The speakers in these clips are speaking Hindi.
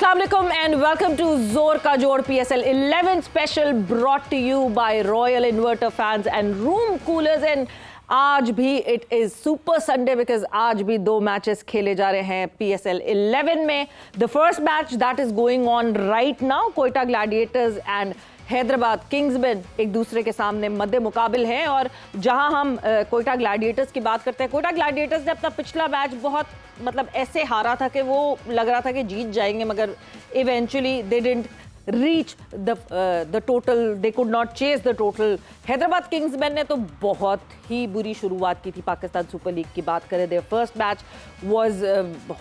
अस्सलाम वालेकुम एंड वेलकम टू जोर का जोड़ PSL 11 special brought to you by royal inverter fans and room coolers. And आज भी it is super Sunday because आज भी दो मैचेस खेले जा रहे हैं PSL 11 में। The first match that is going on right now, Quetta Gladiators and Hyderabad Kingsman एक दूसरे के सामने मद्दे मुकाबिल हैं। और जहां हम कोयटा ग्लैडिएटर्स की बात करते हैं, कोयटा ग्लैडिएटर्स ने अपना पिछला मैच बहुत ऐसे हारा था कि वो लग रहा था कि जीत जाएंगे, मगर eventually they didn't reach the total, they could not chase the total. Hyderabad Kingsman ने तो बहुत ही बुरी शुरुआत की थी पाकिस्तान सुपर लीग की बात करें। Their first match was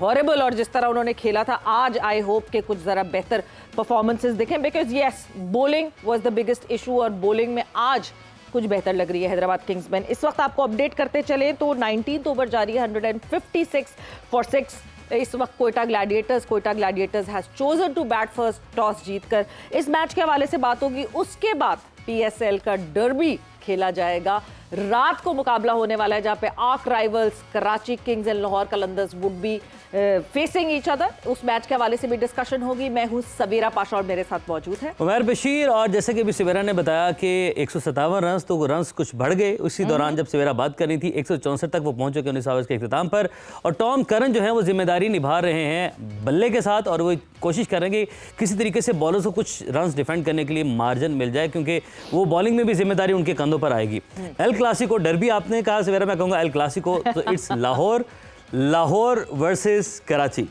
horrible और जिस तरह उन्होंने खेला था, आज आई होप कि कुछ ज़रा बेहतर परफॉर्मेंसेस दिखें because yes bowling was the biggest issue और बॉलिंग में आज कुछ बेहतर लग रही है हैदराबाद किंग्समैन। इस वक्त आपको अपडेट करते चले तो 19th ओवर जारी है, 156 for 6 इस वक्त Quetta gladiators has chosen to bat first toss जीतकर। इस मैच के हवाले से बात होगी, उसके बाद PSL का डर्बी खेला जाएगा। रात को मुकाबला होने वाला है जहां पे arc rivals Karachi Kings and Lahore Qalandars would be facing each other. उस मैच के हवाले से भी डिस्कशन होगी। मैं हूं सवेरा पाशा और मेरे साथ मौजूद है उमर बशीर। और जैसे कि अभी सवेरा ने बताया कि 157 रन, तो रन्स कुछ बढ़ गए उसी दौरान जब सवेरा बात कर रही थी। 164 तक वो पहुंच चुके 19 ओवर्स के अख्तिताम पर। और टॉम करन जो है वो जिम्मेदारी निभा रहे हैं बल्ले के साथ और वो कोशिश करेंगे किसी तरीके से बॉलर्स को कुछ रन्स डिफेंड करने के लिए मार्जिन मिल जाए, क्योंकि वो बॉलिंग में भी जिम्मेदारी उनके कंधों पर आएगी। एल क्लासिको डर्बी आपने कहा सवेरा, मैं कहूँगा एल क्लासिको तो इट्स लाहौर वर्सेस कराची।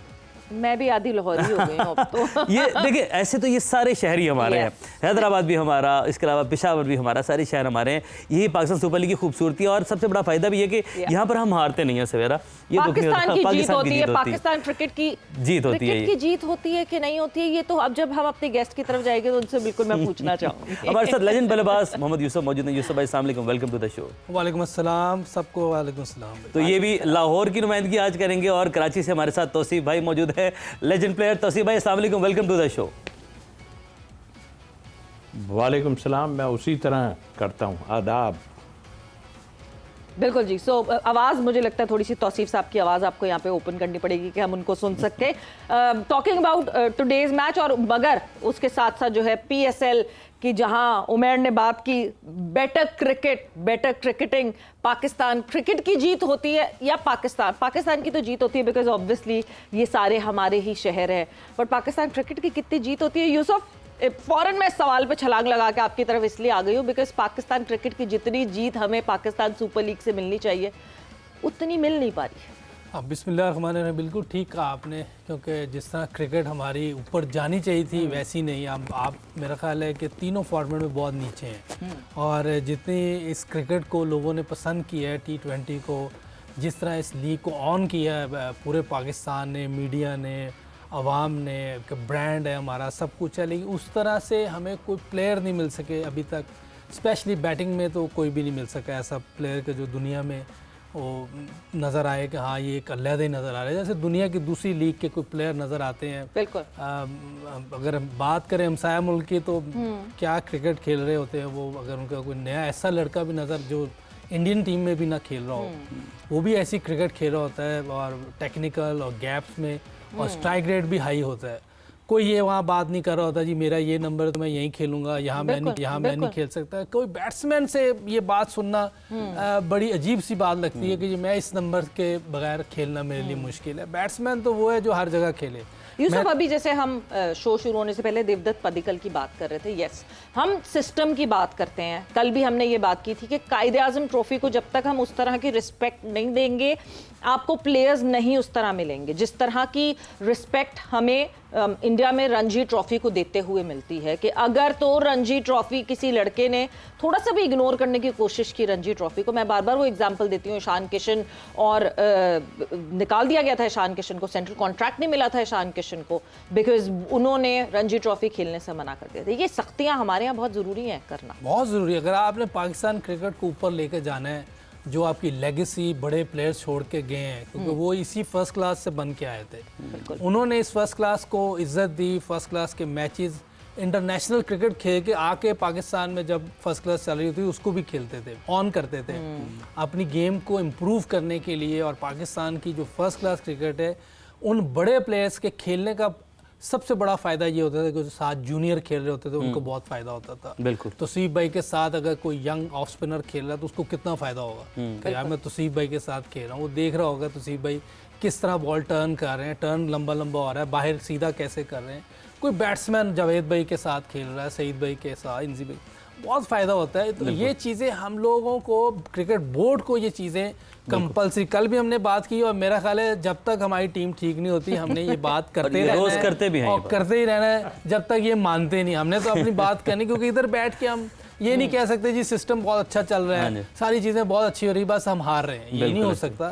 मैं भी आधी लाहौरी हो गई हूं अब तो। ये देखिए, ऐसे तो ये सारे शहर ही हमारे हैं, हैदराबाद भी हमारा, इसके अलावा पेशावर भी हमारा, सारे शहर हमारे हैं। यही पाकिस्तान सुपर लीग की खूबसूरती है और सबसे बड़ा फायदा भी है कि यहाँ पर हम हारते नहीं हैं सवेरा। ये पाकिस्तान की जीत होती है, पाकिस्तान क्रिकेट की जीत होती है। की जीत होती है कि नहीं होती है, ये तो अब जब हम अपने गेस्ट की तरफ जाएंगे तो उनसे बिल्कुल मैं पूछना चाहूँगी। हमारे साथ लेजेंड बल्लेबाज मोहम्मद यूसुफ मौजूद हैं। यूसुफ भाई अस्सलाम वालेकुम, वेलकम टू द शो। वालेकुम अस्सलाम सबको। वालेकुम अस्सलाम। तो ये भी लाहौर की नुमाइंदगी आज करेंगे और कराची से हमारे साथ तौसीफ भाई मौजूद है, लेजेंड प्लेयर। तौसीफ भाई अस्सलाम वालेकुम, वेलकम टू द शो। वालेकुम सलाम। मैं उसी तरह करता हूँ, आदाब। बिल्कुल जी। सो आवाज़ मुझे लगता है थोड़ी सी तौसीफ साहब की आवाज़ आपको यहाँ पे ओपन करनी पड़ेगी कि हम उनको सुन सके। टॉकिंग अबाउट टुडेज मैच और मगर उसके साथ साथ जो है PSL कि जहां उमर ने बात की बेटर क्रिकेटिंग, पाकिस्तान क्रिकेट की जीत होती है या पाकिस्तान की तो जीत होती है बिकॉज ऑब्वियसली ये सारे हमारे ही शहर हैं, बट पाकिस्तान क्रिकेट की कितनी जीत होती है? यूसुफ, फौरन मैं सवाल पे छलांग लगा के आपकी तरफ इसलिए आ गई हूँ बिकॉज पाकिस्तान क्रिकेट की जितनी जीत हमें पाकिस्तान सुपर लीग से मिलनी चाहिए उतनी मिल नहीं पा रही है। हाँ, बिस्मिल्लाह, बिल्कुल ठीक कहा आपने, क्योंकि जिस तरह क्रिकेट हमारी ऊपर जानी चाहिए थी वैसी नहीं। आप मेरा ख्याल है कि तीनों फॉर्मेट में बहुत नीचे हैं। और जितनी इस क्रिकेट को लोगों ने पसंद किया है, T20 को, जिस तरह इस लीग को ऑन किया है पूरे पाकिस्तान ने, मीडिया ने, अवाम ने, ब्रांड है हमारा, सब कुछ है, लेकिन उस तरह से हमें कोई प्लेयर नहीं मिल सके अभी तक। स्पेशली बैटिंग में तो कोई भी नहीं मिल सका ऐसा प्लेयर के जो दुनिया में वो नज़र आए कि हाँ ये एक अलहदा ही नज़र आ रहा है। जैसे दुनिया की दूसरी लीग के कोई प्लेयर नज़र आते हैं। बिल्कुल। अगर हम बात करें हमसाया मुल्क की तो क्या क्रिकेट खेल रहे होते हैं वो। अगर उनका कोई नया ऐसा लड़का भी नज़र जो इंडियन टीम में भी ना खेल रहा हो, वो भी ऐसी क्रिकेट खेल रहा होता है और टेक्निकल और गैप्स में, और स्ट्राइक रेट भी हाई होता है। कोई ये वहाँ बात नहीं कर रहा होता जी मेरा ये नंबर तो मैं यहीं खेलूंगा, यहाँ मैं नहीं खेल सकता। कोई बैट्समैन से ये बात सुनना बड़ी अजीब सी बात लगती है कि जी मैं इस नंबर के बगैर खेलना मेरे लिए मुश्किल है। बैट्समैन तो वो है जो हर जगह खेले। यूसुफ, अभी जैसे हम शो शुरू होने से पहले देवदत्त पडिक्कल की बात कर रहे थे। यस, हम सिस्टम की बात करते हैं। कल भी हमने ये बात की थी कि कायदे-आज़म ट्रॉफी को जब तक हम उस तरह की रिस्पेक्ट नहीं देंगे, आपको प्लेयर्स नहीं उस तरह मिलेंगे जिस तरह की रिस्पेक्ट हमें इंडिया में रणजी ट्रॉफी को देते हुए मिलती है। कि अगर तो रणजी ट्रॉफी किसी लड़के ने थोड़ा सा भी इग्नोर करने की कोशिश की रणजी ट्रॉफी को, मैं बार बार वो एग्जांपल देती हूँ ईशान किशन, और निकाल दिया गया था ईशान किशन को, सेंट्रल कॉन्ट्रैक्ट नहीं मिला था ईशान किशन को बिकॉज उन्होंने रणजी ट्रॉफी खेलने से मना कर दिया था। ये सख्तियाँ हमारे यहाँ बहुत ज़रूरी हैं करना, बहुत ज़रूरी है। अगर आपने पाकिस्तान क्रिकेट को ऊपर लेकर जाना है, जो आपकी लेगेसी बड़े प्लेयर्स छोड़ के गए हैं, क्योंकि वो इसी फर्स्ट क्लास से बन के आए थे। उन्होंने इस फर्स्ट क्लास को इज्जत दी, फर्स्ट क्लास के मैचेस, इंटरनेशनल क्रिकेट खेल के आके पाकिस्तान में जब फर्स्ट क्लास चल रही थी उसको भी खेलते थे, ऑन करते थे अपनी गेम को इम्प्रूव करने के लिए। और पाकिस्तान की जो फर्स्ट क्लास क्रिकेट है, उन बड़े प्लेयर्स के खेलने का सबसे बड़ा फ़ायदा ये होता था कि जो साथ जूनियर खेल रहे होते थे उनको बहुत फ़ायदा होता था। बिल्कुल। तौसीफ भाई के साथ अगर कोई यंग ऑफ स्पिनर खेल रहा है तो उसको कितना फ़ायदा होगा कि यार मैं तौसीफ भाई के साथ खेल रहा हूँ। वो देख रहा होगा तौसीफ भाई किस तरह बॉल टर्न कर रहे हैं, टर्न लंबा लंबा हो रहा है, बाहर सीधा कैसे कर रहे हैं। कोई बैट्समैन जावेद भाई के साथ खेल रहा है, सईद भाई के साथ, इंजी भाई, बहुत फ़ायदा होता है। तो ये चीज़ें हम लोगों को, क्रिकेट बोर्ड को ये चीज़ें कंपल्सरी, कल भी हमने बात की और मेरा ख्याल है जब तक हमारी टीम ठीक नहीं होती हमने ये बात करते रहना रोज है करते भी हैं और करते ही रहना है जब तक ये मानते नहीं। हमने तो अपनी बात करनी, क्योंकि इधर बैठ के हम ये नहीं कह सकते जी सिस्टम बहुत अच्छा चल रहा है, सारी चीज़ें बहुत अच्छी हो रही, बस हम हार रहे हैं, ये नहीं हो सकता।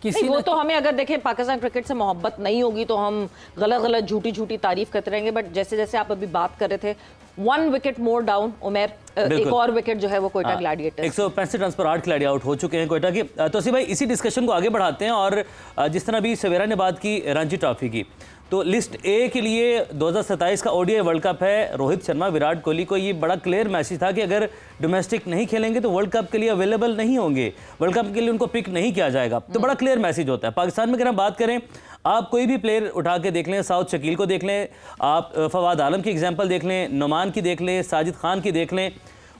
किसी वो तो हमें अगर देखें पाकिस्तान क्रिकेट से मोहब्बत नहीं होगी तो हम गलत गलत झूठी झूठी तारीफ करते रहेंगे। बट जैसे जैसे आप अभी बात कर रहे थे, 1 विकेट मोर डाउन, उमर एक और विकेट जो है वो कोयटा ग्लैडिएटर्स 165 रन पर 8 खिलाड़ी आउट हो चुके हैं कोयटा के। तौसीफ भाई इसी डिस्कशन को आगे बढ़ाते हैं और जिस तरह भी सवेरा ने बात की रणजी ट्रॉफी की, तो लिस्ट ए के लिए 2027 का ओडीआई वर्ल्ड कप है। रोहित शर्मा, विराट कोहली को ये बड़ा क्लियर मैसेज था कि अगर डोमेस्टिक नहीं खेलेंगे तो वर्ल्ड कप के लिए अवेलेबल नहीं होंगे, वर्ल्ड कप के लिए उनको पिक नहीं किया जाएगा। तो बड़ा क्लियर मैसेज होता है। पाकिस्तान में अगर हम बात करें, आप कोई भी प्लेयर उठा के देख लें, साउथ शकील को देख लें, आप फवाद आलम की एग्जाम्पल देख लें, नुमान की देख लें, साजिद खान की देख लें,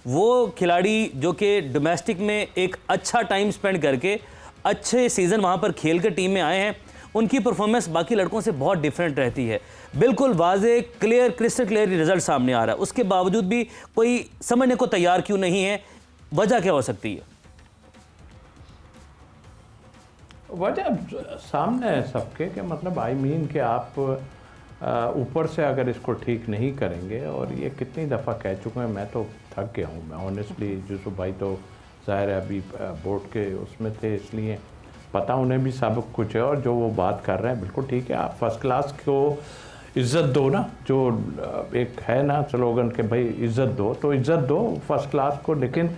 वो खिलाड़ी जो कि डोमेस्टिक में एक अच्छा टाइम स्पेंड करके अच्छे सीज़न वहाँ पर खेल कर टीम में आए हैं, उनकी परफॉर्मेंस बाकी लड़कों से बहुत डिफरेंट रहती है। बिल्कुल वाजे क्लियर क्रिस्टल क्लियर रिजल्ट सामने आ रहा है, उसके बावजूद भी कोई समझने को तैयार क्यों नहीं है? वजह क्या हो सकती है? वजह सामने है सबके, के मतलब आई मीन कि आप ऊपर से अगर इसको ठीक नहीं करेंगे, और ये कितनी दफ़ा कह चुके हैं, मैं तो थक गया हूँ। मैं ऑनेस्टली, यूसुफ भाई तो ज़ाहिर है अभी बोर्ड के उसमें थे, इसलिए पता उन्हें भी सब कुछ है, और जो वो बात कर रहे हैं बिल्कुल ठीक है। आप फर्स्ट क्लास को इज़्ज़त दो ना, जो एक है ना स्लोगन के भाई इज़्ज़त दो, तो इज़्ज़त दो फर्स्ट क्लास को, लेकिन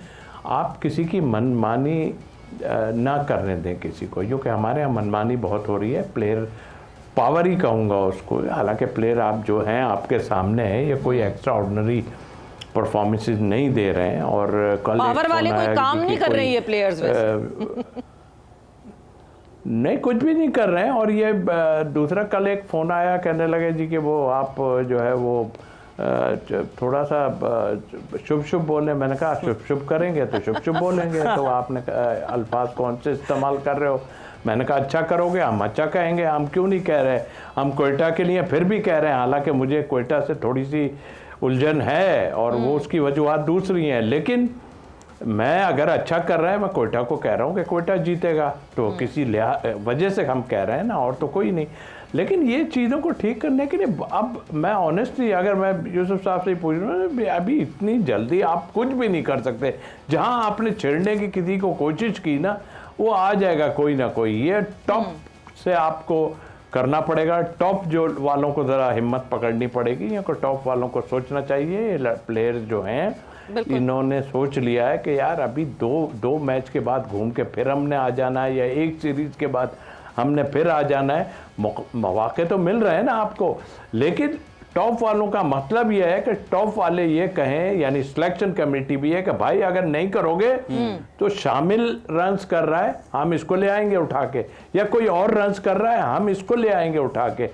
आप किसी की मनमानी ना करने दें किसी को, क्योंकि हमारे यहाँ मनमानी बहुत हो रही है। प्लेयर पावर ही कहूँगा उसको, हालांकि प्लेयर आप जो हैं आपके सामने है, ये कोई एक्स्ट्रा ऑर्डिनरी परफॉर्मेंसेज नहीं दे रहे हैं। और कल पावर वाले कोई काम नहीं कर रहे ये प्लेयर्स नहीं, कुछ भी नहीं कर रहे हैं। और ये दूसरा, कल एक फ़ोन आया, कहने लगे जी कि वो आप जो है वो थोड़ा सा शुभ शुभ बोले। मैंने कहा शुभ शुभ करेंगे तो शुभ शुभ बोलेंगे, तो आपने अल्फाज कौन से इस्तेमाल कर रहे हो? मैंने कहा अच्छा करोगे हम अच्छा कहेंगे, हम क्यों नहीं कह रहे। हम कोयटा के लिए फिर भी कह रहे हैं, हालांकि मुझे कोयटा से थोड़ी सी उलझन है और वो उसकी वजूहत दूसरी हैं, लेकिन मैं अगर अच्छा कर रहा है, मैं कोयटा को कह रहा हूँ कि कोयटा जीतेगा, तो किसी वजह से हम कह रहे हैं ना, और तो कोई नहीं। लेकिन ये चीज़ों को ठीक करने के लिए अब मैं ऑनेस्टली, अगर मैं यूसुफ साहब से पूछ रहा हूँ, अभी इतनी जल्दी आप कुछ भी नहीं कर सकते। जहाँ आपने छेड़ने की किसी को कोशिश की ना, वो आ जाएगा कोई ना कोई। ये टॉप से आपको करना पड़ेगा, टॉप जो वालों को ज़रा हिम्मत पकड़नी पड़ेगी, या टॉप वालों को सोचना चाहिए। प्लेयर्स जो हैं इन्होंने सोच लिया है कि यार अभी दो मैच के बाद घूम के फिर हमने आ जाना है, या एक सीरीज के बाद हमने फिर आ जाना है। मौके तो मिल रहे हैं ना आपको, लेकिन टॉप वालों का मतलब यह है कि टॉप वाले ये कहें, यानी सिलेक्शन कमेटी भी है कि भाई अगर नहीं करोगे तो शामिल रन्स कर रहा है, हम इसको ले आएंगे उठा के, या कोई और रन्स कर रहा है, हम इसको ले आएंगे उठा के।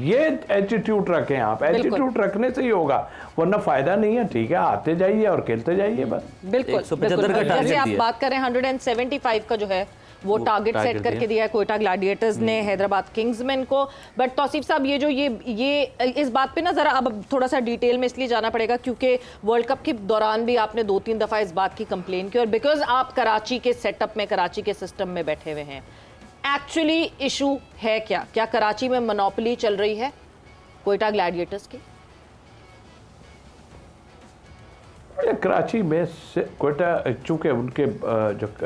ये एटीट्यूड रखें आप, एटीट्यूड रखने से ही होगा, वरना फायदा नहीं है। ठीक है, आते जाइए और खेलते जाइए बस। बिल्कुल, 175 का टारगेट जैसे आप दिया। बात करें 175 का जो है वो टारगेट सेट करके दिया है कोयटा ग्लैडिएटर्स ने हैदराबाद किंग्समैन को। बट तौसीफ साहब, ये जो ये इस बात पे ना जरा अब थोड़ा सा डिटेल में इसलिए जाना पड़ेगा क्योंकि वर्ल्ड कप के दौरान भी आपने 2-3 दफा इस बात की कंप्लेन की, और बिकॉज आप कराची के सेटअप में, कराची के सिस्टम में बैठे हुए हैं, एक्चुअली इशू है क्या कराची में मोनोपोली चल रही है कोयटा ग्लैडिएटर्स की? कराची में कोयटा, चूँकि उनके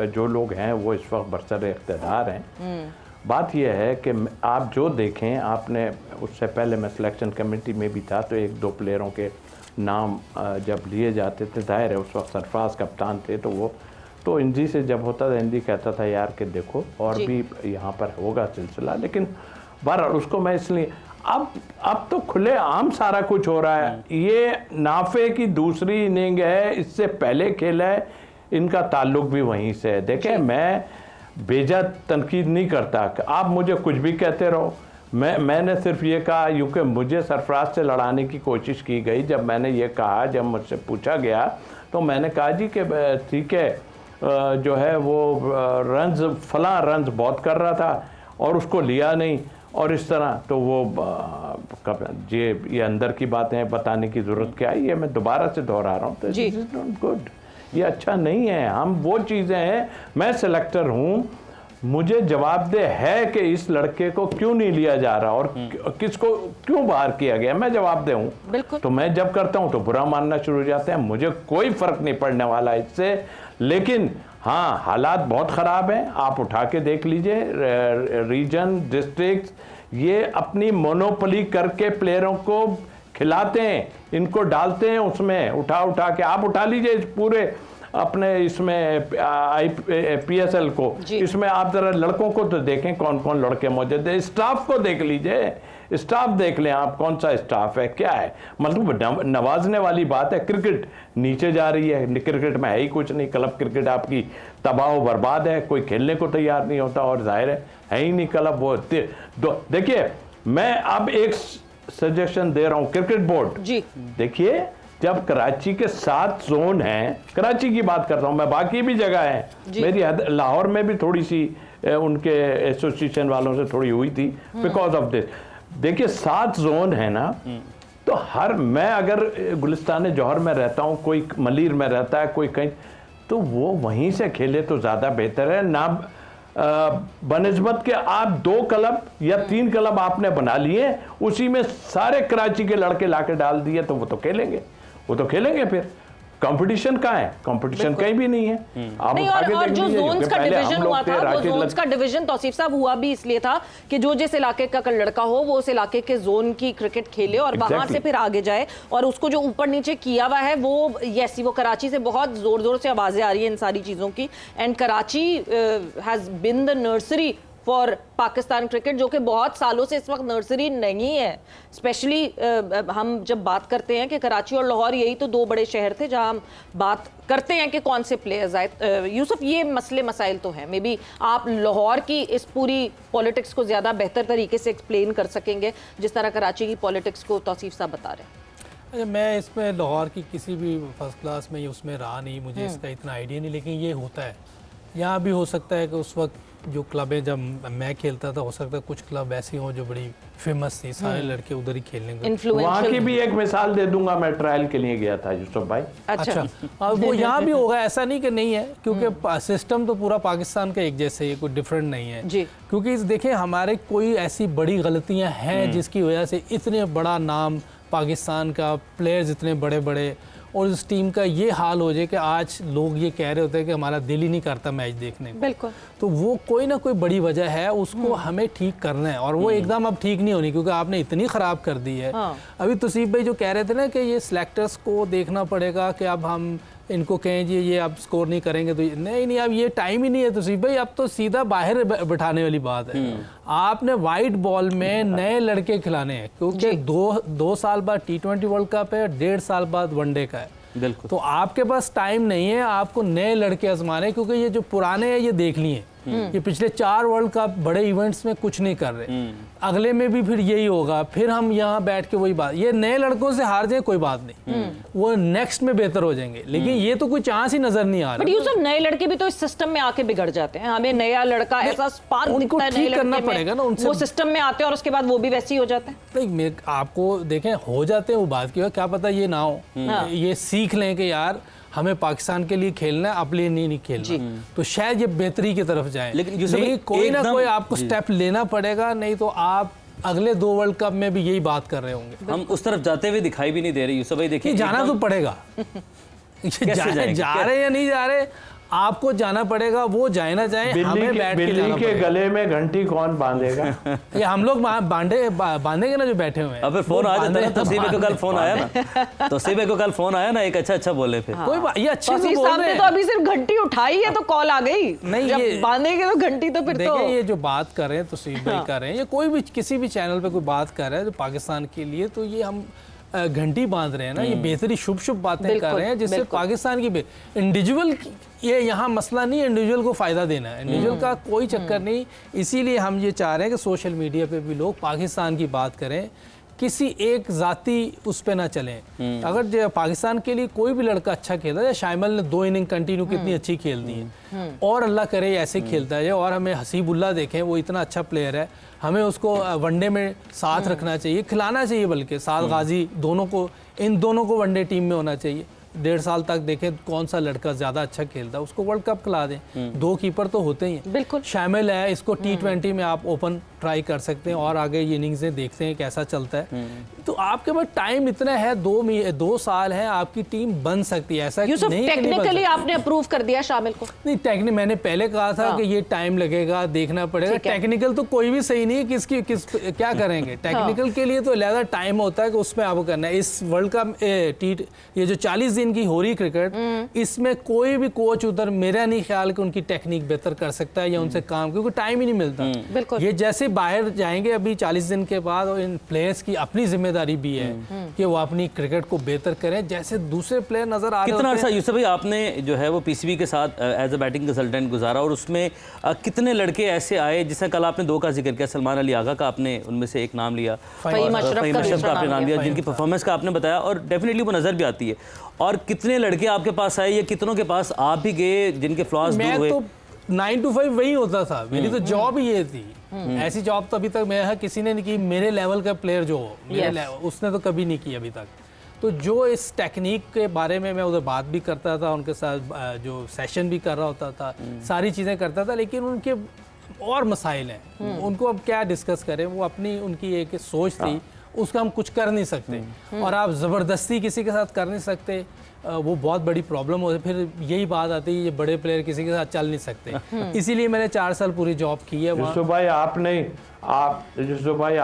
जो लोग हैं वो इस वक्त बरसर इख्तियार हैं। बात यह है कि आप जो देखें, आपने उससे पहले मैं सिलेक्शन कमेटी में भी था, तो 1-2 प्लेयरों के नाम जब लिए जाते थे, जाहिर है उस वक्त सरफराज कप्तान थे, तो वो तो इंजी से जब होता था, इंजी कहता था यार कि देखो और भी यहाँ पर होगा सिलसिला। लेकिन बहरहाल उसको मैं इसलिए अब तो खुले आम सारा कुछ हो रहा है। ये नाफे की दूसरी इनिंग है, इससे पहले खेला है, इनका ताल्लुक भी वहीं से है। देखें, मैं बेजा तनकीद नहीं करता, आप मुझे कुछ भी कहते रहो, मैंने सिर्फ ये कहा, यूँ मुझे सरफराज से लड़ाने की कोशिश की गई। जब मैंने ये कहा, जब मुझसे पूछा गया तो मैंने कहा जी कि ठीक है, जो है वो रन्स फलां रन्स बहुत कर रहा था और उसको लिया नहीं और इस तरह, तो वो ये अंदर की बातें बताने की ज़रूरत क्या है, ये मैं दोबारा से दोहरा रहा हूँ। तो दिस इज़ नॉट गुड, ये अच्छा नहीं है। हम वो चीज़ें हैं, मैं सिलेक्टर हूँ, मुझे जवाबदेह है कि इस लड़के को क्यों नहीं लिया जा रहा और किसको क्यों बाहर किया गया, मैं जवाबदेह हूँ। तो मैं जब करता हूँ तो बुरा मानना शुरू हो जाते हैं, मुझे कोई फर्क नहीं पड़ने वाला इससे। लेकिन हाँ, हालात बहुत ख़राब हैं, आप उठा के देख लीजिए, रीजन, डिस्ट्रिक्ट, ये अपनी मोनोपोली करके प्लेयरों को खिलाते हैं, इनको डालते हैं उसमें, उठा के आप उठा लीजिए इस पूरे अपने इसमें PSL को, इसमें आप जरा लड़कों को तो देखें कौन कौन लड़के मौजूद है, स्टाफ को देख लीजिए, स्टाफ देख लें आप, कौन सा स्टाफ है, क्या है, मतलब नवाजने वाली बात है। क्रिकेट नीचे जा रही है, क्रिकेट में है ही कुछ नहीं, क्लब क्रिकेट आपकी तबाह बर्बाद है, कोई खेलने को तैयार नहीं होता और जाहिर है ही नहीं क्लब वो। देखिए, मैं अब एक सजेशन दे रहा हूँ, क्रिकेट बोर्ड जी, देखिए, जब कराची के 7 जोन हैं, कराची की बात करता हूं मैं, बाकी भी जगह है, मेरी लाहौर में भी थोड़ी सी उनके एसोसिएशन वालों से थोड़ी हुई थी बिकॉज ऑफ दिस। देखिए 7 जोन है ना, तो मैं अगर गुलिस्तान जौहर में रहता हूं, कोई मलीर में रहता है, कोई कहीं, तो वो वहीं से खेले तो ज़्यादा बेहतर है ना। बनस्बत के आप 2 क्लब या 3 क्लब आपने बना लिए, उसी में सारे कराची के लड़के लाके डाल दिए, तो वो तो खेलेंगे फिर कंपटीशन कहाँ है, कंपटीशन कहीं भी नहीं है। आप नहीं, और जो जोन्स का डिवीजन हुआ था, वो जोन्स का डिवीजन तौसीफ साहब हुआ भी इसलिए था कि जो जिस इलाके का लड़का हो वो उस इलाके के जोन की क्रिकेट खेले और वहां से फिर आगे जाए, और उसको जो ऊपर नीचे किया हुआ है वो वो कराची से बहुत जोर जोर से आवाजें आ रही है इन सारी चीजों की, and Karachi has been the nursery for Pakistan cricket, जो कि बहुत सालों से इस वक्त नर्सरी नहीं है। स्पेशली हम जब बात करते हैं कि कराची और लाहौर यही तो 2 बड़े शहर थे जहां हम बात करते हैं कि कौन से प्लेयर्स आए। यूसुफ, ये मसले मसाइल तो हैं, मे बी आप लाहौर की इस पूरी पॉलिटिक्स को ज़्यादा बेहतर तरीके से एक्सप्लेन कर सकेंगे जिस तरह कराची की पॉलिटिक्स को तौसीफ साहब बता रहे हैं। अच्छा, मैं इसमें लाहौर की किसी भी फर्स्ट क्लास में उसमें रहा नहीं, मुझे इसका इतना आइडिया नहीं, लेकिन ये होता है। यहाँ भी हो सकता है कि उस वक्त जो क्लबें जब मैं खेलता था, हो सकता है कुछ क्लब ऐसी हों जो बड़ी फेमस थी, सारे लड़के उधर ही खेलने गए। वहाँ की भी एक मिसाल दे दूंगा, मैं ट्रायल के लिए गया था यूसुफ भाई। अच्छा, वो यहाँ भी होगा, ऐसा नहीं कि नहीं है, क्योंकि सिस्टम तो पूरा पाकिस्तान का एक जैसे है, कोई डिफरेंट नहीं है जी। क्योंकि देखें, हमारे कोई ऐसी बड़ी गलतियाँ हैं जिसकी वजह से इतने बड़ा नाम पाकिस्तान का, प्लेयर्स इतने बड़े बड़े, और इस टीम का ये हाल हो जाए कि आज लोग ये कह रहे होते हैं कि हमारा दिल ही नहीं करता मैच देखने को। बिल्कुल, तो वो कोई ना कोई बड़ी वजह है, उसको हमें ठीक करना है, और वो एकदम अब ठीक नहीं होनी, क्योंकि आपने इतनी ख़राब कर दी है। अभी तौसीफ भाई जो कह रहे थे ना कि ये सिलेक्टर्स को देखना पड़ेगा कि अब हम इनको कहें जी ये आप स्कोर नहीं करेंगे, तो नहीं, अब ये टाइम ही नहीं है तौसीफ भाई, अब तो सीधा बाहर बिठाने वाली बात है। आपने वाइट बॉल में नए लड़के खिलाने हैं, क्योंकि 2 साल बाद T20 वर्ल्ड कप है, 1.5 साल बाद वनडे का है। बिल्कुल, तो आपके पास टाइम नहीं है, आपको नए लड़के आजमाने, क्योंकि ये जो पुराने हैं ये देख लिए, ये पिछले 4 वर्ल्ड कप बड़े इवेंट्स में कुछ नहीं कर रहे, अगले में भी फिर यही होगा, फिर हम यहाँ बैठ के वही बात, ये नए लड़कों से हार जाए कोई बात नहीं, वो नेक्स्ट में बेहतर हो जाएंगे, लेकिन ये तो कोई चांस ही नजर नहीं आ रहा। बट ये सब नए लड़के भी तो इस सिस्टम में आके बिगड़ जाते हैं, हमें नया लड़का ऐसा स्पार्क दिखता है, ठीक करना पड़ेगा ना उनसे, वो सिस्टम में आते हैं और उसके बाद वो भी वैसे ही हो जाते हैं। नहीं, आपको देखें, हो जाते हैं, वो बात की क्या पता ये ना हो, ये सीख लें कि यार हमें पाकिस्तान के लिए खेलना है, अपने लिए नहीं खेलना, तो शायद ये बेहतरी की तरफ जाए। लेकिन कोई ना कोई आपको स्टेप लेना पड़ेगा, नहीं तो आप अगले 2 वर्ल्ड कप में भी यही बात कर रहे होंगे। हम उस तरफ जाते हुए दिखाई भी नहीं दे रही यूसुफ भाई, देखिए जाना तो पड़ेगा। जा रहे या नहीं जा रहे, आपको जाना पड़ेगा, वो जाए ना जाए, हमें बैठ के बिल्ली के गले में घंटी कौन बांधेगा? ये हम लोग बांधेंगे ना जो बैठे हुए हैं। अब फोन आ जाता है, तौसीफ को कल फोन आया ना, तौसीफ को कल फोन आया ना, एक अच्छा बोले फिर कोई बात, ये अच्छे से बोल रहे हैं, तो अभी सिर्फ घंटी उठाई है तो कॉल आ गई, नहीं जब बांधेंगे तो घंटी, तो फिर तो ये जो बात कर रहे हैं तौसीफ भाई कर रहे हैं, ये कोई भी किसी भी चैनल पे कोई बात कर रहा है जो पाकिस्तान के लिए, तो ये हम घंटी बांध रहे हैं ना, ये बेहतरी शुभ शुभ बातें कर बिल्कुल, रहे हैं, जिससे बिल्कुल। पाकिस्तान की इंडिविजुअल, ये यहाँ मसला नहीं है इंडिविजुअल को फ़ायदा देना है, इंडिविजुअल का कोई चक्कर नहीं। इसीलिए हम ये चाह रहे हैं कि सोशल मीडिया पे भी लोग पाकिस्तान की बात करें, किसी एक ज़ाती उस पे ना चलें। अगर जो पाकिस्तान के लिए कोई भी लड़का अच्छा खेलता है, शामिल ने 2 इनिंग कंटिन्यू कितनी अच्छी खेल दी है, और अल्लाह करे ऐसे खेलता है। और हमें हसीबुल्ला देखें, वो इतना अच्छा प्लेयर है, हमें उसको वनडे में साथ रखना चाहिए, खिलाना चाहिए, बल्कि साद गाजी दोनों को, इन दोनों को वनडे टीम में होना चाहिए। 1.5 साल तक देखें कौन सा लड़का ज़्यादा अच्छा खेलता है, उसको वर्ल्ड कप खिला दें। 2 कीपर तो होते ही हैं, बिल्कुल शामिल है। इसको T20 में आप ओपन ट्राई कर सकते हैं, और आगे ये इनिंग्सें देखते हैं कैसा चलता है। तो आपके पास टाइम इतना है, 2 साल है, आपकी टीम बन सकती है। ऐसा यूसुफ, नहीं कि नहीं बन टेक्निकली सकती। आपने अप्रूव कर दिया शामिल को? नहीं, टेक्निक मैंने पहले कहा था कि ये टाइम लगेगा, देखना पड़ेगा। ठीक है। टेक्निकल तो कोई भी सही नहीं है, किस क्या करेंगे। टेक्निकल के लिए तो ज़्यादा टाइम होता है कि उसमें आपको करना है। इस वर्ल्ड कप ये जो 40 दिन की हो रही क्रिकेट, इसमें कोई भी कोच उधर, मेरा नहीं ख्याल कि उनकी टेक्निक बेहतर कर सकता है या उनसे काम, क्योंकि टाइम ही नहीं मिलता। बिल्कुल। ये जैसे बाहर जाएंगे अभी 40 दिन के बाद, और इन प्लेयर्स की अपनी जिम्मेदारी भी है कि वो अपनी क्रिकेट को बेहतर करें, जैसे दूसरे प्लेयर नजर आ रहे कितना होते अर्सा हैं। यूसुफ भाई आपने जो है वो पीसीबी के साथ एज अ बैटिंग कंसल्टेंट गुजारा, और उसमें कितने लड़के ऐसे आए, जिसमें कल आपने 2 का जिक्र किया, सलमान अली आगा का आपने उनमें से एक नाम लिया, फ़हीम अशरफ का फ़हीम अशरफ दूसरा का आपने नाम नाम लिया। लिया, जिनकी परफॉर्मेंस का आपने बताया, और डेफिनेटली वो नज़र भी आती है। और कितने लड़के आपके पास आए, या कितनों के पास आप भी गए जिनके फ्लॉज दूर मैं हुए? तो 9 to 5 वही होता था, मेरी तो जॉब ही ये थी। ऐसी जॉब तो अभी तक मैं किसी ने नहीं की, मेरे लेवल का प्लेयर जो हो, उसने तो कभी नहीं की अभी तक। तो जो इस टेक्निक के बारे में मैं उधर बात भी करता था, उनके साथ जो सेशन भी कर रहा होता था, सारी चीज़ें करता था, लेकिन उनके और मसाइल हैं, उनको अब क्या डिस्कस करें। वो अपनी उनकी एक सोच थी, उसका हम कुछ कर नहीं सकते, और आप ज़बरदस्ती किसी के साथ कर नहीं सकते, वो बहुत बड़ी प्रॉब्लम होती है। फिर यही बात आती है, ये बड़े प्लेयर किसी के साथ चल नहीं सकते। इसीलिए मैंने 4 साल पूरी जॉब की है वहाँ। यूसुफ भाई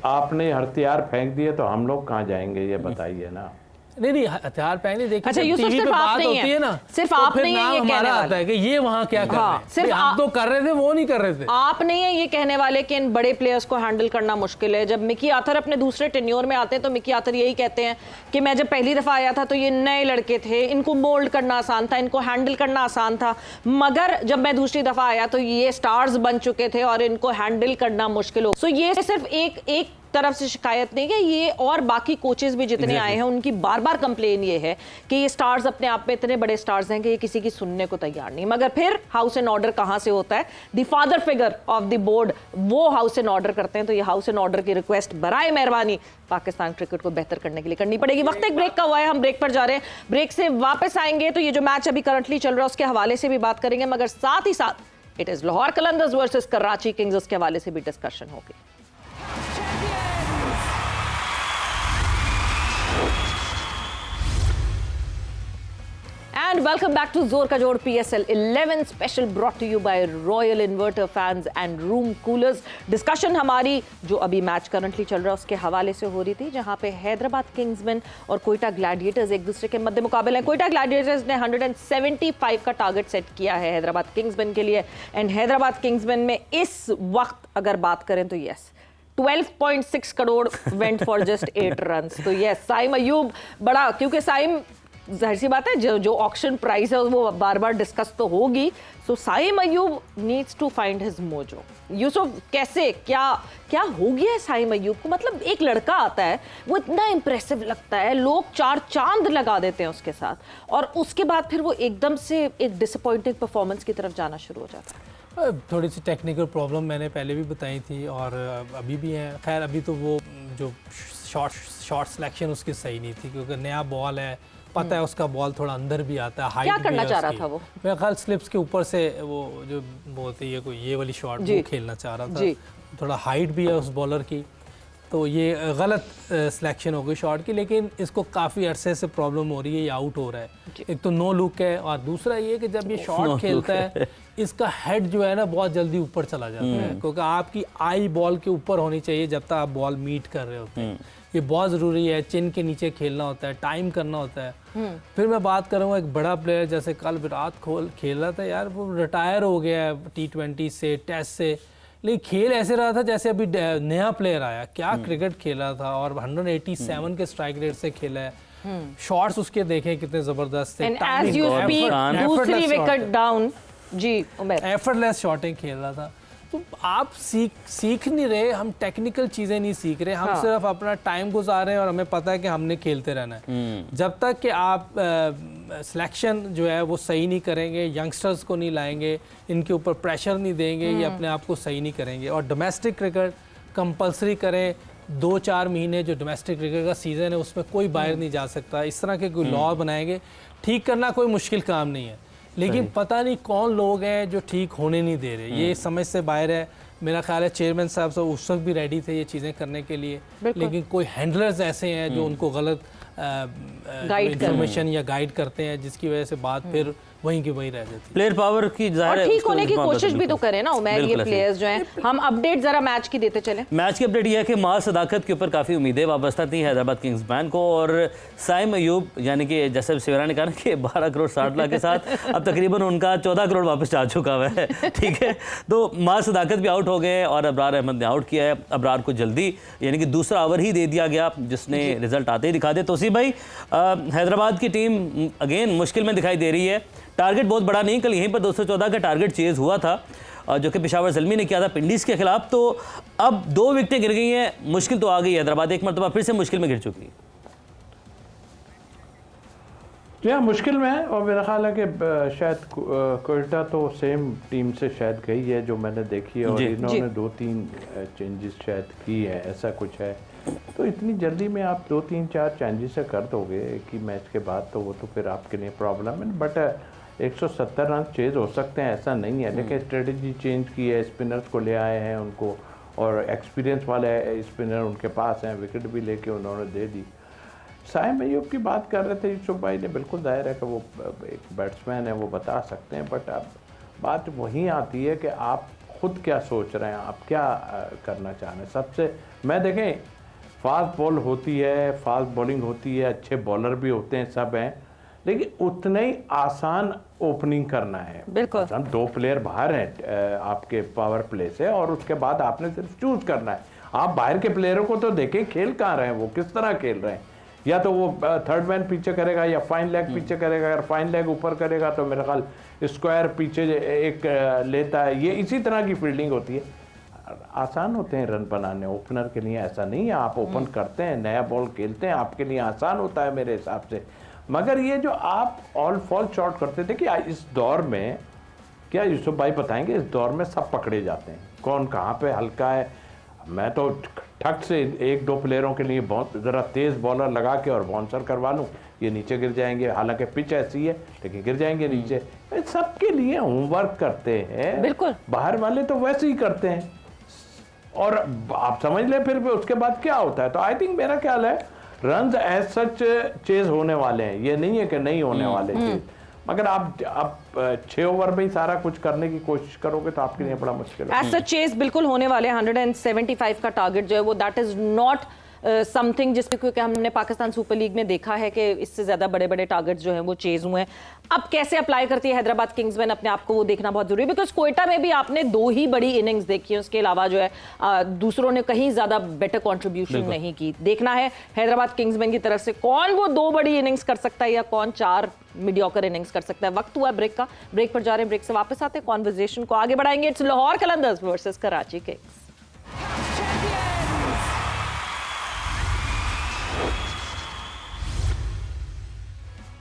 आपने हथियार फेंक दिए तो हम लोग कहाँ जाएंगे, ये बताइए ना। नहीं, हथियार पहने देखिए। अच्छा, जब यूसुफ, टीवी पे सिर्फ आप बात नहीं होती है। है ना, सिर्फ तो आप फिर नहीं है नाम ये हमारा कहने आता वाले। है कि ये वहाँ क्या कर हाँ, रहे हैं। सिर्फ हम तो कर रहे थे, वो नहीं कर रहे थे। आप नहीं है ये कहने वाले कि इन बड़े प्लेयर्स को हैंडल करना मुश्किल है। जब मिकी आर्थर अपने दूसरे टेन्योर में आते हैं तो मिकी आर्थर यही कहते हैं कि मैं जब पहली दफ़ा आया था तो ये नए लड़के थे, इनको मोल्ड करना आसान था, इनको हैंडल करना आसान था, मगर जब मैं दूसरी दफ़ा आया तो ये स्टार्स बन चुके थे और इनको हैंडल करना मुश्किल हो। सो ये सिर्फ एक तरफ से शिकायत नहीं है, ये और बाकी कोचेस भी जितने आए हैं उनकी बार बार कंप्लेन ये है कि ये स्टार्स अपने आप में इतने बड़े स्टार्स हैं कि ये किसी की सुनने को तैयार नहीं। मगर फिर हाउस एंड ऑर्डर कहाँ से होता है? The father figure of the board वो हाउस एंड ऑर्डर करते हैं। तो ये हाउस एंड ऑर्डर की रिक्वेस्ट बराए मेहरबानी पाकिस्तान क्रिकेट को बेहतर करने के लिए करनी पड़ेगी। वक्त एक ब्रेक का हुआ है, हम ब्रेक पर जा रहे हैं। ब्रेक से वापस आएंगे तो ये जो मैच अभी करंटली चल रहा है उसके हवाले से भी बात करेंगे, मगर साथ ही साथ it is Lahore Qalandars versus Karachi Kings, उसके हवाले से भी डिस्कशन होगी। And welcome back to Zor Ka Jod PSL 11 special brought to you by Royal Inverter Fans and Room Coolers। Discussion हमारी जो अभी मैच करंटली चल रहा है उसके हवाले से हो रही थी, जहां पे हैदराबाद किंग्समैन और कोयटा ग्लैडिएटर्स एक दूसरे के मध्य मुकाबले हैं। कोयटा ग्लैडिएटर्स ने 175 का टारगेट सेट किया है हैदराबाद किंग्समैन के लिए, एंड हैदराबाद किंग्समैन में इस वक्त अगर बात करें तो yes 12.6 crore went for just 8 runs. तो यस, साइम अयूब बड़ा, क्योंकि साइम जाहिर सी बात है जो ऑक्शन प्राइस है वो बार बार डिस्कस तो होगी। So Saim Ayub needs to find his mojo. Yusuf, कैसे क्या हो गया है साइम अयूब को? मतलब एक लड़का आता है, वो इतना इंप्रेसिव लगता है, लोग 4 चांद लगा देते हैं उसके साथ, और उसके बाद फिर वो एकदम से एक डिसअपॉइंटिंग परफॉर्मेंस की तरफ जाना शुरू हो जाता है। थोड़ी सी टेक्निकल प्रॉब्लम मैंने पहले भी बताई थी और अभी भी है। खैर अभी तो वो जो शॉर्ट सिलेक्शन उसकी सही नहीं थी, क्योंकि नया बॉल है, पता है उसका बॉल थोड़ा अंदर भी आता है, हाइट क्या करना चाह रहा था वो? मेरा ख्याल स्लिप्स के ऊपर से वो जो बोलते हैं कोई ये वाली शॉट वो खेलना चाह रहा था। थोड़ा हाइट भी है उस बॉलर की, तो ये गलत सिलेक्शन हो गई शॉट की। लेकिन इसको काफ़ी अरसे से प्रॉब्लम हो रही है, ये आउट हो रहा है। एक तो नो लुक है, और दूसरा ये कि जब ये शॉट खेलता है इसका हेड जो है ना बहुत जल्दी ऊपर चला जाता है, क्योंकि आपकी आई बॉल के ऊपर होनी चाहिए जब तक आप बॉल मीट कर रहे होते हैं। ये बहुत ज़रूरी है, चिन के नीचे खेलना होता है, टाइम करना होता है। फिर मैं बात करूँगा एक बड़ा प्लेयर जैसे कल विराट कोहली खेल रहा था यार, वो रिटायर हो गया है T20 से, टेस्ट से, लेकिन खेल ऐसे रहा था जैसे अभी नया प्लेयर आया, क्या क्रिकेट खेला था और 187 के स्ट्राइक रेट से खेला है। शॉट्स उसके देखें कितने जबरदस्त थे। एंड एज यू स्पीक दूसरी विकेट डाउन जी उमर, एफर्टलेस शॉटिंग खेल रहा था। तो आप सीख नहीं रहे, हम टेक्निकल चीज़ें नहीं सीख रहे, हम सिर्फ अपना टाइम गुजार रहे हैं और हमें पता है कि हमने खेलते रहना है। जब तक कि आप सिलेक्शन जो है वो सही नहीं करेंगे, यंगस्टर्स को नहीं लाएंगे, इनके ऊपर प्रेशर नहीं देंगे, ये अपने आप को सही नहीं करेंगे। और डोमेस्टिक क्रिकेट कंपलसरी करें, 2-4 महीने जो डोमेस्टिक क्रिकेट का सीज़न है उसमें कोई बाहर नहीं जा सकता, इस तरह के कोई लॉ बनाएंगे। ठीक करना कोई मुश्किल काम नहीं है, लेकिन पता नहीं कौन लोग हैं जो ठीक होने नहीं दे रहे, ये समझ से बाहर है। मेरा ख्याल है चेयरमैन साहब सब उस वक्त भी रेडी थे ये चीज़ें करने के लिए, लेकिन कोई हैंडलर्स ऐसे हैं जो उनको गलत इंफॉर्मेशन या गाइड करते हैं, जिसकी वजह से बात फिर वहीं की वहीं रह जाती है। प्लेयर पावर की और ठीक होने की कोशिश भी तो करें ना उमर, ये प्लेयर्स जो हैं। हम अपडेट जरा मैच की देते चले। मैच की अपडेट यह है कि माल सदाकत के ऊपर काफ़ी उम्मीदें वाबस्ता थी हैदराबाद किंग्स बैन को, और साइम अयूब यानी कि जैसे सिवेरा ने कहा कि 12 करोड़ 60 लाख के साथ अब तकरीबन उनका 14 करोड़ वापस आ चुका हुआ है। ठीक है, तो माल सदाकत भी आउट हो गए और अबरार अहमद ने आउट किया है। अबरार को जल्दी यानी कि दूसरा ओवर ही दे दिया गया, जिसने रिजल्ट आते ही दिखा दे। तोसीफ भाई, हैदराबाद की टीम अगेन मुश्किल में दिखाई दे रही है। टारगेट बहुत बड़ा नहीं, कल यहीं पर 214 का टारगेट चेज हुआ था जो कि पेशावर ज़ल्मी ने किया था पिंडीज़ के खिलाफ। तो अब 2 विकेटें गिर गई हैं, मुश्किल तो आ गई है, हैदराबाद एक मरतबा फिर से मुश्किल में गिर चुकी है। जी मुश्किल में है, और मेरा ख्याल है कि शायद कोयटा तो सेम टीम से शायद गई है जो मैंने देखी है, और इन्होंने 2-3 चेंजेस शायद की है, ऐसा कुछ है। तो इतनी जल्दी में आप 2-3-4 चेंजेस से कर दोगे एक ही मैच के बाद, तो वो तो फिर आपके लिए प्रॉब्लम है। बट 170 रन चेंज हो सकते हैं, ऐसा नहीं है। लेकिन स्ट्रेटजी चेंज की है, स्पिनर्स को ले आए हैं उनको, और एक्सपीरियंस वाले स्पिनर उनके पास हैं, विकेट भी लेके उन्होंने दे दी। साइम अयूब की बात कर रहे थे यूसुफ भाई ने, बिल्कुल जाहिर है कि वो एक बैट्समैन है, वो बता सकते हैं। बट अब बात वहीं आती है कि आप खुद क्या सोच रहे हैं, आप क्या करना चाह रहे हैं। सबसे मैं देखें, फास्ट बॉल होती है, फास्ट बॉलिंग होती है, अच्छे बॉलर भी होते हैं, सब हैं, लेकिन उतना ही आसान ओपनिंग करना है। बिल्कुल, हम 2 प्लेयर बाहर हैं आपके पावर प्ले से, और उसके बाद आपने सिर्फ चूज करना है। आप बाहर के प्लेयरों को तो देखें खेल कहाँ रहे हैं, वो किस तरह खेल रहे हैं। या तो वो थर्ड मैन पीछे करेगा या फाइन लेग पीछे करेगा। अगर फाइन लेग ऊपर करेगा तो मेरा ख्याल स्क्वायर पीछे एक लेता है। ये इसी तरह की फील्डिंग होती है। आसान होते हैं रन बनाने ओपनर के लिए, ऐसा नहीं है। आप ओपन करते हैं, नया बॉल खेलते हैं, आपके लिए आसान होता है मेरे हिसाब से। मगर ये जो आप ऑल फॉल शॉट करते थे कि इस दौर में, क्या यूसुफ भाई बताएंगे, इस दौर में सब पकड़े जाते हैं, कौन कहाँ पे हल्का है। मैं तो ठक से 1-2 प्लेयरों के लिए बहुत ज़रा तेज़ बॉलर लगा के और बाउंसर करवा लूँ, ये नीचे गिर जाएंगे। हालांकि पिच ऐसी है लेकिन गिर जाएंगे नीचे। सबके लिए होमवर्क करते हैं, बिल्कुल। बाहर वाले तो वैसे ही करते हैं, और आप समझ लें फिर उसके बाद क्या होता है। तो आई थिंक मेरा ख्याल है रन एज सच चेज होने वाले हैं, ये नहीं है कि नहीं होने वाले चेज। मगर आप 6 ओवर में ही सारा कुछ करने की कोशिश करोगे तो आपके लिए बड़ा मुश्किल है। एज सच चेज बिल्कुल होने वाले हैं। 175 का टारगेट जो है वो दैट इज नॉट समथिंग जिसमें, क्योंकि हमने पाकिस्तान सुपर लीग में देखा है कि इससे ज़्यादा बड़े बड़े टारगेट्स जो हैं वो चेज हुए हैं। अब कैसे अप्लाई करती है हैदराबाद किंग्स में अपने आप को, वो देखना बहुत जरूरी है। बिकॉज कोयटा में भी आपने 2 ही बड़ी इनिंग्स देखी है, उसके अलावा जो है दूसरों ने कहीं ज़्यादा बेटर कॉन्ट्रीब्यूशन नहीं की। देखना है हैदराबाद किंग्समैन की तरफ से कौन वो 2 बड़ी इनिंग्स कर सकता है या कौन 4 मीडियोकर इनिंग्स कर सकता है। वक्त हुआ ब्रेक का, ब्रेक पर जा रहे हैं, ब्रेक से वापस आते हैं, कॉन्वर्सेशन को आगे बढ़ाएंगे। It's Lahore Qalandars versus Karachi Kings.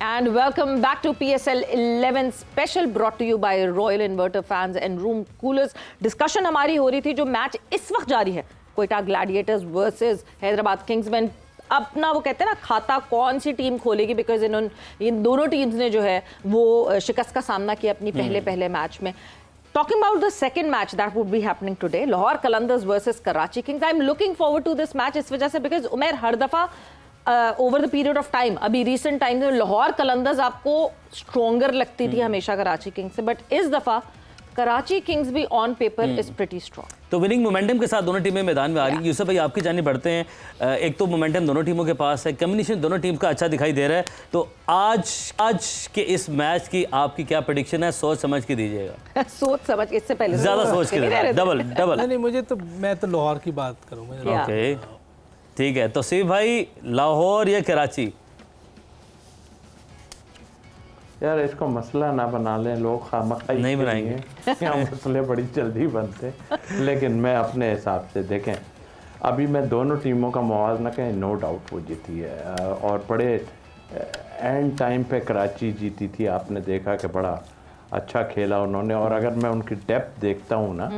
And welcome back to PSL 11 special brought to you by Royal Inverter Fans and Room Coolers। Discussion हमारी हो रही थी जो मैच इस वक्त जारी है, Quetta Gladiators versus Hyderabad Kingsman. अपना वो कहते हैं ना खाता कौन सी टीम खोलेगी, बिकॉज इन दोनों टीम्स ने जो है वो शिकस्त का सामना किया अपनी पहले मैच में। Talking about the second match that would be happening today, Lahore Qalandars versus Karachi Kings. I'm looking forward to this match इस वजह से because उमर हर दफ़ा over the period of time, अभी रिसेंट टाइम में लाहौर कलंदर्स आपको स्ट्रॉन्गर लगती थी हमेशा कराची किंग्स से, बट इस दफ़ा कराची किंग्स भी on paper is pretty strong. तो विनिंग मोमेंटम के साथ दोनों टीमें मैदान में आ रही हैं। यूसुफ भाई आपकी जानिब बढ़ते हैं, एक तो मोमेंटम दोनों टीमों के पास है, कम्बिनेशन दोनों टीम का अच्छा दिखाई दे रहा है, तो आज के इस मैच की आपकी क्या प्रेडिक्शन है? सोच समझ के दीजिएगा। सोच समझ के, इससे पहले ज्यादा सोच के देना, डबल नहीं मुझे तो, मैं तो लाहौर की बात करूँगा। ओके ठीक है, तो सिर्फ भाई लाहौर या कराची? यार इसको मसला ना बना लें लोग, खामखाई नहीं बनाएंगे। यहाँ मसले बड़ी जल्दी बनते, लेकिन मैं अपने हिसाब से देखें, अभी मैं दोनों टीमों का मुवाजना कहें, नो डाउट वो जीती है, और बड़े एंड टाइम पे कराची जीती थी। आपने देखा कि बड़ा अच्छा खेला उन्होंने, और अगर मैं उनकी डेप्थ देखता हूँ ना,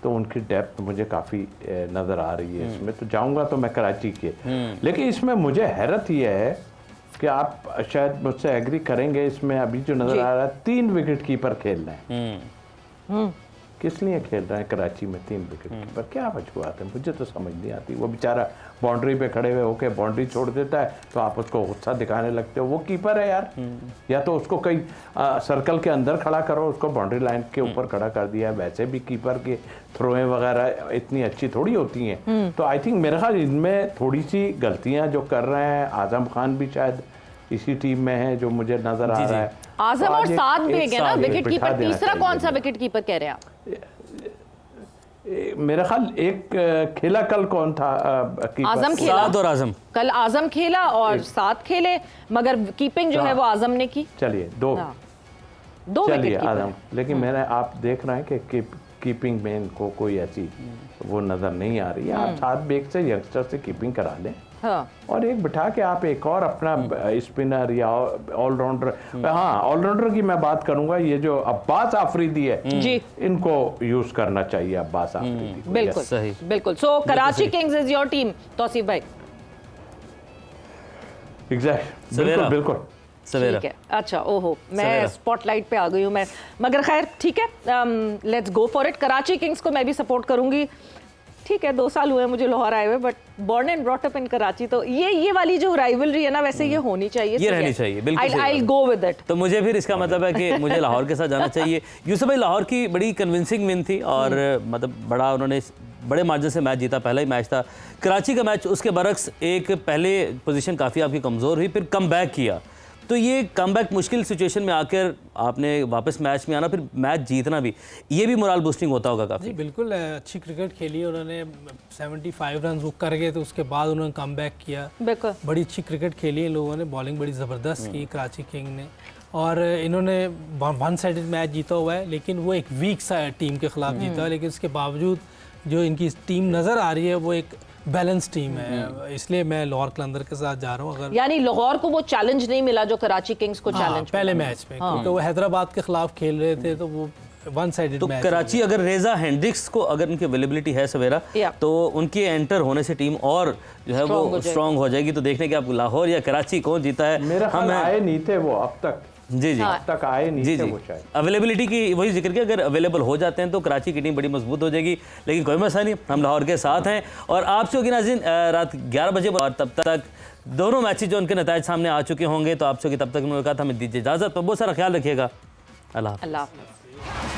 तो उनकी डेप्थ मुझे काफ़ी नज़र आ रही है इसमें, तो जाऊँगा तो मैं कराची के। लेकिन इसमें मुझे हैरत यह है कि आप शायद मुझसे एग्री करेंगे, इसमें अभी जो नज़र आ रहा है 3 विकेट कीपर खेल रहे हैं। किस लिए खेल रहे हैं कराची में 3 विकेट कीपर? क्या वजूहत है, मुझे तो समझ नहीं आती। वो बेचारा बाउंड्री पे खड़े हुए होके बाउंड्री छोड़ देता है, तो आप उसको गुस्सा दिखाने लगते हो। वो कीपर है यार, या तो उसको कहीं सर्कल के अंदर खड़ा करो, उसको बाउंड्री लाइन के ऊपर खड़ा कर दिया है। वैसे भी कीपर के थ्रोएं वगैरह इतनी अच्छी थोड़ी होती हैं। तो आई थिंक मेरे ख्याल इनमें थोड़ी सी गलतियां जो कर रहे हैं, आजम खान भी शायद इसी टीम में है जो मुझे नजर आ रहा है। आजम और साथ भी है ना विकेट कीपर। बिठा देना तीसरा चाहिए कौन सा विकेट कीपर कह रहे हैं आप? मेरा ख्याल एक खेला कल, कौन था कीपर? आजम खेला। साद और आजम, कल आजम खेला और साथ खेले, मगर कीपिंग जो है वो आजम ने की। चलिए दो विकेट चलिए कीपर। आजम, लेकिन मैंने आप देख रहे हैं कि कीपिंग में इनको कोई ऐसी वो नज़र नहीं आ रही है। आप साथ बेग से यंगस्टर से कीपिंग करा लें, हाँ। और एक बिठा के आप एक और अपना स्पिनर या ऑलराउंडर, हाँ ऑलराउंडर की मैं बात करूंगा, ये जो अब्बास आफरीदी है जी, इनको यूज करना चाहिए, अब्बास आफरीदी को। बिल्कुल सही। बिल्कुल। So Karachi Kings is your team Tauseef भाई? एग्जैक्ट, सवेरा। बिल्कुल बिल्कुल सवेरा। ठीक है, अच्छा, ओहो मैं सवेरा। स्पॉटलाइट पे आ गई हूँ मैं, मगर खैर ठीक है, let's go for it. Karachi Kings को मैं भी सपोर्ट करूंगी। ठीक है, 2 साल हुए मुझे लाहौर आए हुए, but born and brought up in Karachi, तो ये वाली जो राइवलरी है ना, वैसे ये होनी चाहिए, ये रहनी चाहिए, बिल्कुल सही आई बात। Go with it. तो मुझे फिर इसका मतलब है कि मुझे लाहौर के साथ जाना चाहिए। यूसुफ भाई, लाहौर की बड़ी कन्विंसिंग विन थी, और मतलब बड़ा उन्होंने बड़े मार्जिन से मैच जीता। पहला ही मैच था। कराची का मैच उसके बरक्स, एक पहले पोजीशन काफ़ी आपकी कमज़ोर हुई, फिर कम बैक किया। तो ये कम बैक मुश्किल सिचुएशन में आकर आपने वापस मैच में आना, फिर मैच जीतना भी, ये भी मोरल बूस्टिंग होता होगा काफ़ी। जी बिल्कुल, अच्छी क्रिकेट खेली उन्होंने। 75 रन वो कर गए, तो उसके बाद उन्होंने कम बैक किया। बिल्कुल बड़ी अच्छी क्रिकेट खेली इन लोगों ने, बॉलिंग बड़ी ज़बरदस्त की कराची किंग ने, और इन्होंने 1 साइडेड मैच जीता हुआ है, लेकिन वो एक वीक सा टीम के खिलाफ जीता है। लेकिन उसके बावजूद जो इनकी टीम नज़र आ रही है वो एक बैलेंस टीम है, इसलिए मैं लाहौर कलंदर के साथ जा रहा हूँ। अगर यानी लाहौर को वो चैलेंज नहीं मिला जो कराची किंग्स को चैलेंज पहले मैच में, क्योंकि वो हैदराबाद के खिलाफ खेल रहे थे, तो वो 1 साइडेड तो मैच। कराची अगर रेजा हेंड्रिक्स को अगर उनकी अवेलेबिलिटी है सवेरा, तो उनके एंटर होने से टीम और जो है वो स्ट्रांग हो जाएगी। तो देखने के आप लाहौर या कराची कौन जीता है। मेरा ख्याल आए नहीं थे वो अब तक, जी जी अब तक आए नहीं थे वो शायद। अवेलेबिलिटी की वही जिक्र किया, अगर अवेलेबल हो जाते हैं तो कराची की टीम बड़ी मजबूत हो जाएगी। लेकिन कोई मसला नहीं, हम लाहौर के साथ हैं। और आपसे होगी नाज़रीन रात 11 बजे, और तब तक दोनों मैचेज जो उनके नतायज सामने आ चुके होंगे, तो आपसे होगी तब तक मुलाकात। हमें दीजिए इजाज़त, तो बहुत सारा ख्याल रखिएगा। अल्लाह हाफ़िज़।